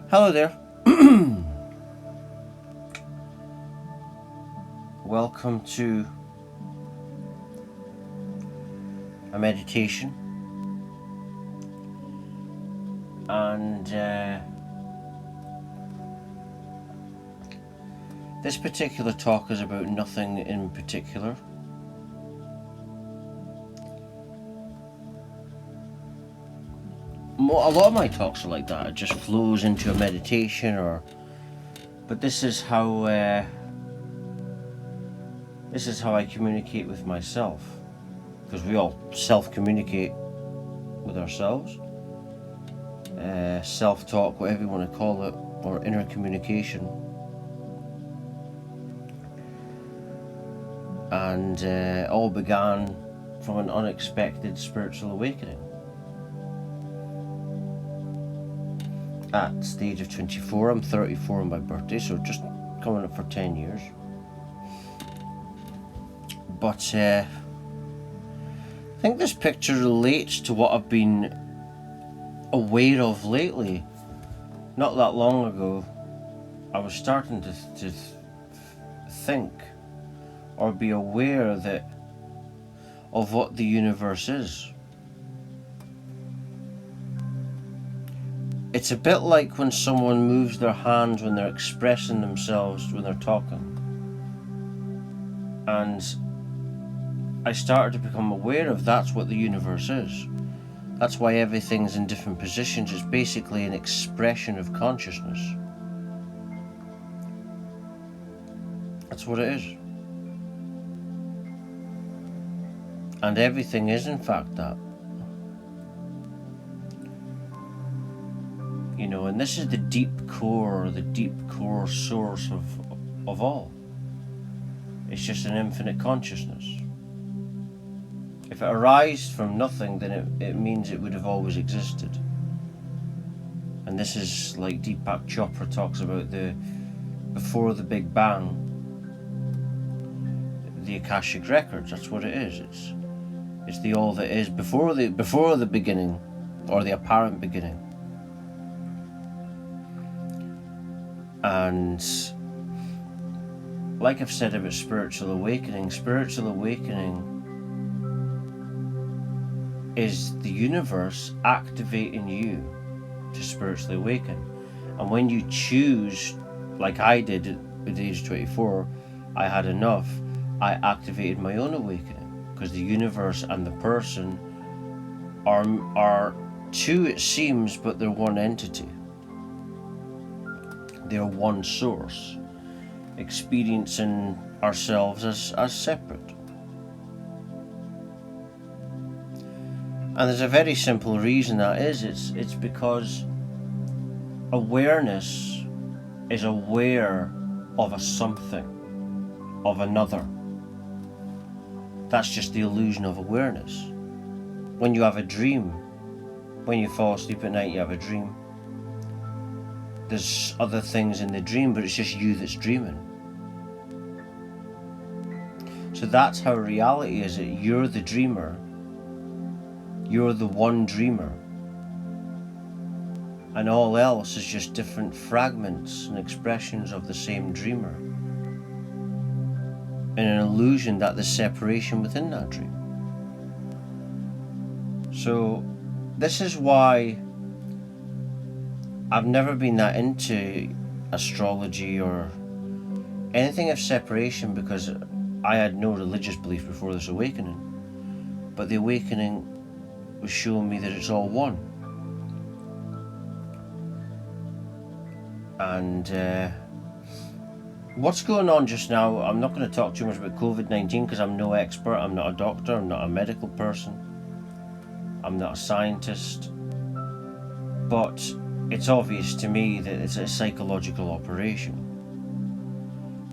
Hello there. Welcome to a meditation, and this particular talk is about nothing in particular. A lot of my talks are like that. It just flows into a meditation, but this is how I communicate with myself, because we all self-communicate with ourselves. Self-talk, whatever you want to call it, or inner communication. And it all began from an unexpected spiritual awakening. At the age of 24, I'm 34 on my birthday, so just coming up for 10 years. But I think this picture relates to what I've been aware of lately. Not that long ago, I was starting to think or be aware of what the universe is. It's a bit like when someone moves their hands when they're expressing themselves when they're talking. And I started to become aware of that's what the universe is. That's why everything's in different positions. It's basically an expression of consciousness. That's what it is. And everything is in fact that. You know, and this is the deep core source of all. It's just an infinite consciousness. If it arises from nothing, then it means it would have always existed. And this is like Deepak Chopra talks about before the Big Bang, the Akashic records. That's what it is. It's the all that is before the beginning, or the apparent beginning. And like I've said about spiritual awakening is the universe activating you to spiritually awaken. And when you choose, like I did at the age of 24, I had enough, I activated my own awakening, because the universe and the person are two, it seems, but they're one entity. They're one source, experiencing ourselves as separate. And there's a very simple reason that is. It's because awareness is aware of a something, of another. That's just the illusion of awareness. When you have a dream, when you fall asleep at night, you have a dream. There's other things in the dream, but it's just you that's dreaming. So that's how reality is. You're the dreamer. You're the one dreamer. And all else is just different fragments and expressions of the same dreamer, in an illusion that there's separation within that dream. So this is why I've never been that into astrology or anything of separation, because I had no religious belief before this awakening. But the awakening was showing me that it's all one. And what's going on just now, I'm not going to talk too much about COVID-19 because I'm no expert, I'm not a doctor, I'm not a medical person, I'm not a scientist. But it's obvious to me that it's a psychological operation,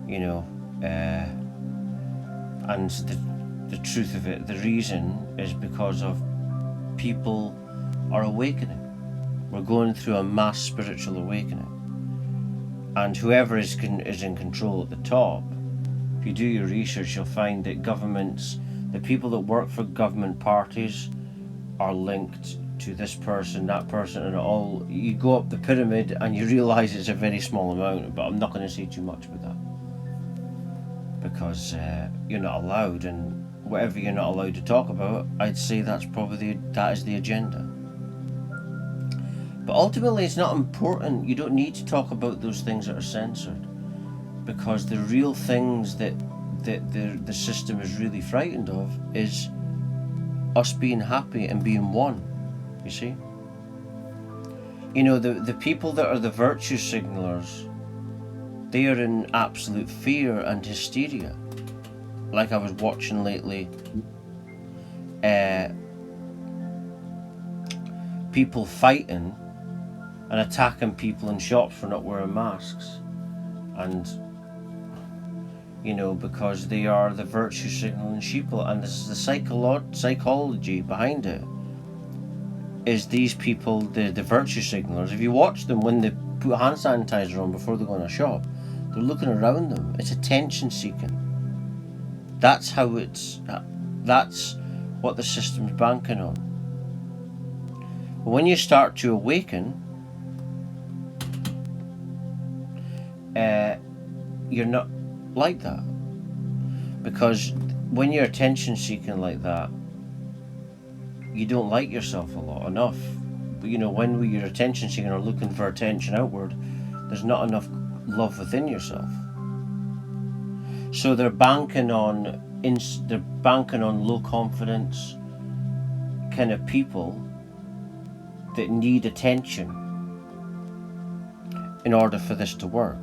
you know, and the truth of it, the reason is because of people are awakening. We're going through a mass spiritual awakening, and whoever is in control at the top, if you do your research, you'll find that governments, the people that work for government parties, are linked to this person, that person, and all. You go up the pyramid and you realise it's a very small amount, but I'm not going to say too much about that because you're not allowed, and whatever you're not allowed to talk about, I'd say that is the agenda. But ultimately, it's not important. You don't need to talk about those things that are censored, because the real things that the system is really frightened of is us being happy and being one. You see? You know, the people that are the virtue signalers, they are in absolute fear and hysteria. Like I was watching lately, people fighting and attacking people in shops for not wearing masks, and you know, because they are the virtue signaling sheeple. And this is the psychology behind it, is these people, the virtue signalers, if you watch them when they put hand sanitizer on before they go in a shop, they're looking around them. It's attention seeking. That's what the system's banking on. But when you start to awaken, you're not like that. Because when you're attention seeking like that, you don't like yourself enough. But you know, when you're attention seeking or looking for attention outward, there's not enough love within yourself. So they're banking on low confidence kind of people that need attention in order for this to work.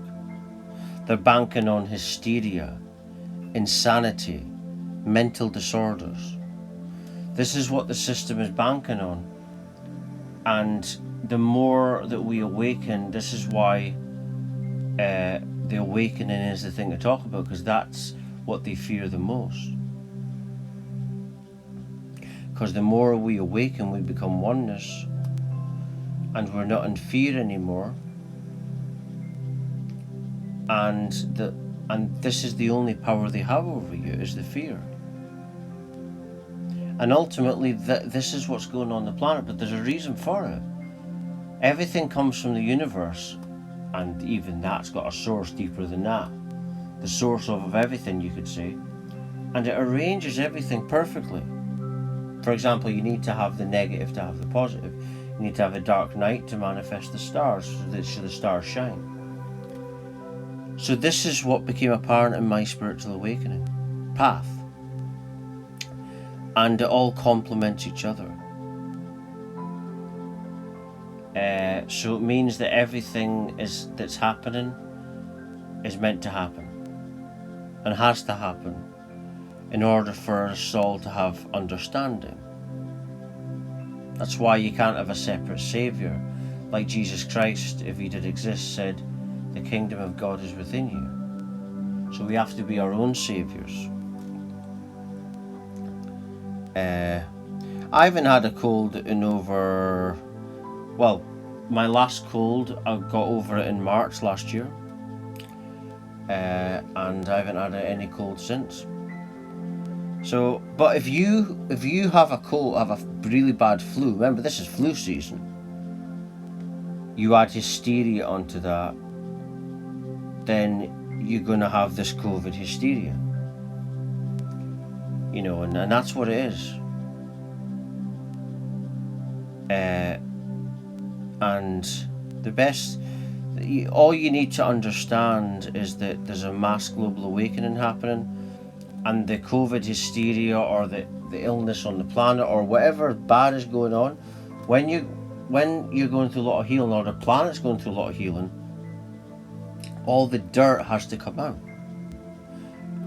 They're banking on hysteria, insanity, mental disorders. This is what the system is banking on. And the more that we awaken, this is why the awakening is the thing to talk about, because that's what they fear the most. Because the more we awaken, we become oneness, and we're not in fear anymore. And this is the only power they have over you, is the fear. And ultimately, this is what's going on the planet, but there's a reason for it. Everything comes from the universe, and even that's got a source deeper than that. The source of everything, you could say. And it arranges everything perfectly. For example, you need to have the negative to have the positive. You need to have a dark night to manifest the stars, so the stars shine. So this is what became apparent in my spiritual awakening path. And it all complements each other. So it means that everything that's happening is meant to happen and has to happen in order for us all to have understanding. That's why you can't have a separate saviour. Like Jesus Christ, if he did exist, said, the kingdom of God is within you. So we have to be our own saviours. I haven't had a cold in over, well, my last cold, I got over it in March last year. And I haven't had any cold since. So, but if you have a cold, have a really bad flu, remember this is flu season, you add hysteria onto that, then you're going to have this COVID hysteria. You know, and that's what it is. And the best, all you need to understand is that there's a mass global awakening happening, and the COVID hysteria or the illness on the planet or whatever bad is going on, when you're going through a lot of healing, or the planet's going through a lot of healing, all the dirt has to come out.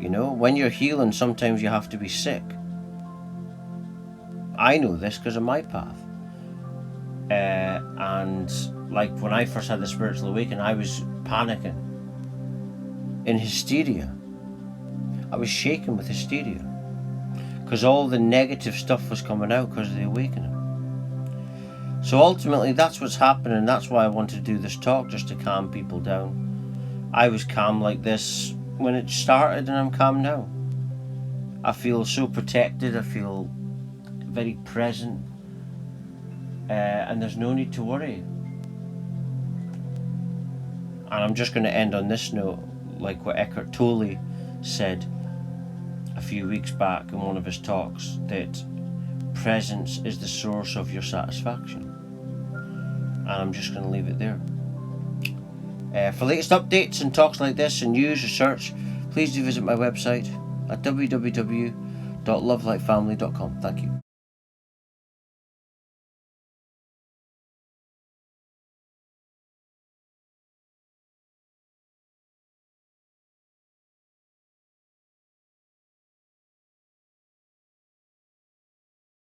You know, when you're healing, sometimes you have to be sick. I know this because of my path. And like when I first had the spiritual awakening, I was panicking, in hysteria. I was shaking with hysteria because all the negative stuff was coming out because of the awakening. So ultimately, that's what's happening. That's why I wanted to do this talk, just to calm people down. I was calm like this when it started, and I'm calm now. I feel so protected. I feel very present. and there's no need to worry. And I'm just going to end on this note, like what Eckhart Tolle said a few weeks back in one of his talks, that presence is the source of your satisfaction. And I'm just going to leave it there. For latest updates and talks like this and news research, please do visit my website at www.lovelightfamily.com. Thank you.